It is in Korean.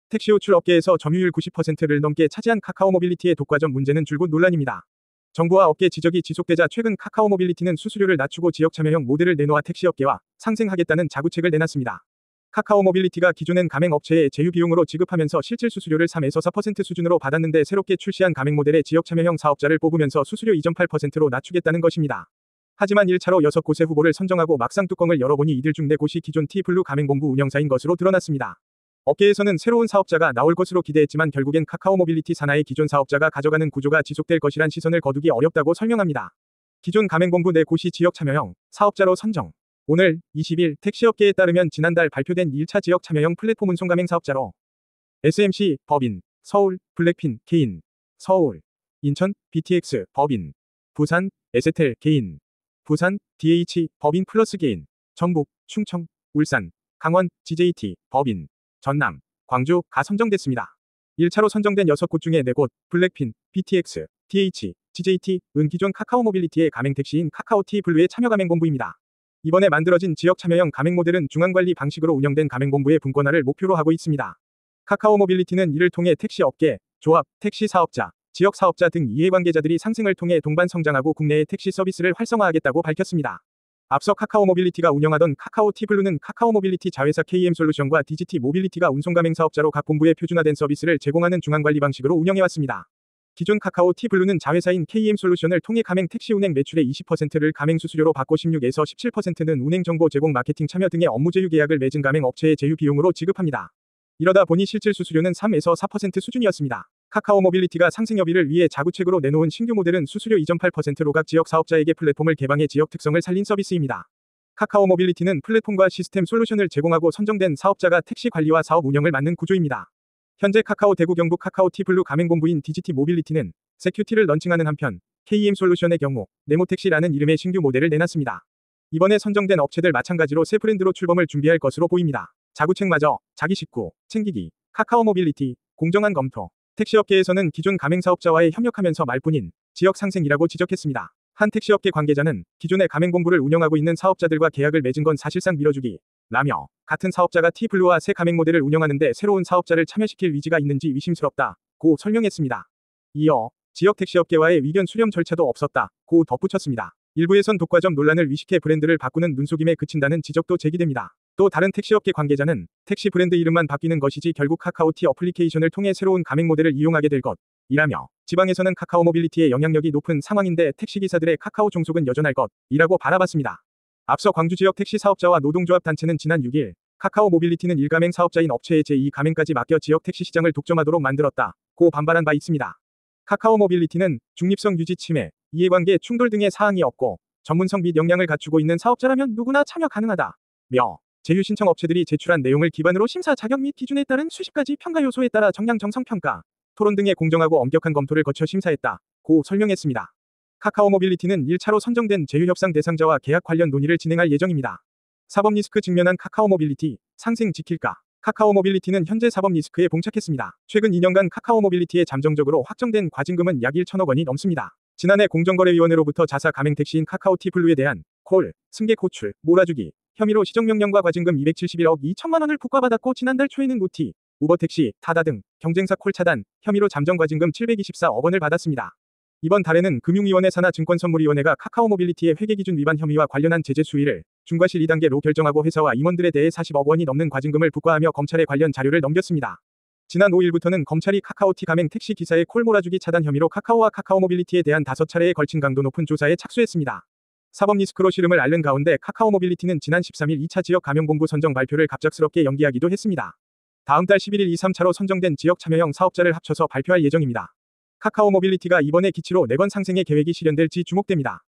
택시 호출 업계에서 점유율 90%를 넘게 차지한 카카오모빌리티의 독과점 문제는 줄곧 논란입니다. 정부와 업계 지적이 지속되자 최근 카카오모빌리티는 수수료를 낮추고 지역 참여형 모델을 내놓아 택시업계와 상생하겠다는 자구책을 내놨습니다. 카카오모빌리티가 기존엔 가맹업체에 제휴 비용으로 지급하면서 실질 수수료를 3에서 4% 수준으로 받았는데 새롭게 출시한 가맹 모델의 지역 참여형 사업자를 뽑으면서 수수료 2.8%로 낮추겠다는 것입니다. 하지만 1차로 6곳의 후보를 선정하고 막상 뚜껑을 열어보니 이들 중 4곳이 기존 T블루 가맹본부 운영사인 것으로 드러났습니다. 업계에서는 새로운 사업자가 나올 것으로 기대했지만 결국엔 카카오모빌리티 산하의 기존 사업자가 가져가는 구조가 지속될 것이란 시선을 거두기 어렵다고 설명합니다. 기존 가맹본부 4곳이 지역 참여형 사업자로 선정. 오늘 20일 택시업계에 따르면 지난달 발표된 1차 지역 참여형 플랫폼 운송 가맹 사업자로 SMC, 법인, 서울, 블랙핀, 개인, 서울, 인천, BTX, 법인, 부산, 에세텔, 개인, 부산, DH, 법인 플러스 개인, 전북, 충청, 울산, 강원, GJT, 법인, 전남, 광주, 가 선정됐습니다. 1차로 선정된 6곳 중에 4곳, 블랙핀, BTX, DH, GJT, 은 기존 카카오모빌리티의 가맹택시인 카카오티 블루의 참여 가맹본부입니다. 이번에 만들어진 지역 참여형 가맹 모델은 중앙관리 방식으로 운영된 가맹본부의 분권화를 목표로 하고 있습니다. 카카오모빌리티는 이를 통해 택시업계, 조합, 택시 사업자, 지역 사업자 등 이해관계자들이 상생을 통해 동반 성장하고 국내의 택시 서비스를 활성화하겠다고 밝혔습니다. 앞서 카카오모빌리티가 운영하던 카카오티블루는 카카오모빌리티 자회사 KM솔루션과 디지티모빌리티가 운송가맹 사업자로 각 본부에 표준화된 서비스를 제공하는 중앙관리 방식으로 운영해왔습니다. 기존 카카오티블루는 자회사인 KM솔루션을 통해 가맹 택시 운행 매출의 20%를 가맹 수수료로 받고 16에서 17%는 운행 정보 제공 마케팅 참여 등의 업무 제휴 계약을 맺은 가맹 업체의 제휴 비용으로 지급합니다. 이러다 보니 실질 수수료는 3에서 4% 수준이었습니다. 카카오모빌리티가 상생 협의를 위해 자구책으로 내놓은 신규 모델은 수수료 2.8%로 각 지역 사업자에게 플랫폼을 개방해 지역 특성을 살린 서비스입니다. 카카오모빌리티는 플랫폼과 시스템 솔루션을 제공하고 선정된 사업자가 택시 관리와 사업 운영을 맡는 구조입니다. 현재 카카오 대구 경북 카카오티블루 가맹본부인 디지티모빌리티는 세큐티를 런칭하는 한편 KM솔루션의 경우 네모택시라는 이름의 신규 모델을 내놨습니다. 이번에 선정된 업체들 마찬가지로 새 브랜드로 출범을 준비할 것으로 보입니다. 자구책마저 자기 식구 챙기기 카카오모빌리티 공정한 검토. 택시업계에서는 기존 가맹사업자와의 협력하면서 말뿐인 지역 상생이라고 지적했습니다. 한 택시업계 관계자는 기존의 가맹본부를 운영하고 있는 사업자들과 계약을 맺은 건 사실상 밀어주기 라며 같은 사업자가 T블루와 새 가맹 모델을 운영하는데 새로운 사업자를 참여시킬 의지가 있는지 의심스럽다고 설명했습니다. 이어 지역 택시업계와의 의견 수렴 절차도 없었다고 덧붙였습니다. 일부에선 독과점 논란을 위식해 브랜드를 바꾸는 눈속임에 그친다는 지적도 제기됩니다. 또 다른 택시업계 관계자는 택시 브랜드 이름만 바뀌는 것이지 결국 카카오티 어플리케이션을 통해 새로운 가맹 모델을 이용하게 될 것이라며 지방에서는 카카오모빌리티의 영향력이 높은 상황인데 택시기사들의 카카오 종속은 여전할 것이라고 바라봤습니다. 앞서 광주 지역 택시 사업자와 노동조합 단체는 지난 6일 카카오모빌리티는 1가맹 사업자인 업체의 제2가맹까지 맡겨 지역 택시 시장을 독점하도록 만들었다고 반발한 바 있습니다. 카카오모빌리티는 중립성 유지 침해, 이해관계 충돌 등의 사항이 없고 전문성 및 역량을 갖추고 있는 사업자라면 누구나 참여 가능하다며 제휴 신청 업체들이 제출한 내용을 기반으로 심사 자격 및 기준에 따른 수십 가지 평가 요소에 따라 정량 정성 평가, 토론 등의 공정하고 엄격한 검토를 거쳐 심사했다고 설명했습니다. 카카오모빌리티는 1차로 선정된 제휴 협상 대상자와 계약 관련 논의를 진행할 예정입니다. 사법 리스크 직면한 카카오모빌리티, 상생 지킬까? 카카오모빌리티는 현재 사법 리스크에 봉착했습니다. 최근 2년간 카카오모빌리티에 잠정적으로 확정된 과징금은 약 1천억 원이 넘습니다. 지난해 공정거래위원회로부터 자사 가맹택시인 카카오티블루에 대한 콜, 승객 호출, 몰아주기 혐의로 시정명령과 과징금 271억 2천만 원을 부과받았고 지난달 초에는 우티, 우버택시, 타다 등 경쟁사 콜 차단 혐의로 잠정과징금 724억 원을 받았습니다. 이번 달에는 금융위원회 산하 증권선물위원회가 카카오모빌리티의 회계기준 위반 혐의와 관련한 제재 수위를 중과실 2단계로 결정하고 회사와 임원들에 대해 40억 원이 넘는 과징금을 부과하며 검찰에 관련 자료를 넘겼습니다. 지난 5일부터는 검찰이 카카오티 가맹 택시 기사의 콜 몰아주기 차단 혐의로 카카오와 카카오모빌리티에 대한 5차례에 걸친 강도 높은 조사에 착수했습니다. 사법 리스크로 시름을 앓는 가운데 카카오모빌리티는 지난 13일 2차 지역 가맹본부 선정 발표를 갑작스럽게 연기하기도 했습니다. 다음 달 11일 2, 3차로 선정된 지역 참여형 사업자를 합쳐서 발표할 예정입니다. 카카오모빌리티가 이번에 기치로 4건 상생의 계획이 실현될지 주목됩니다.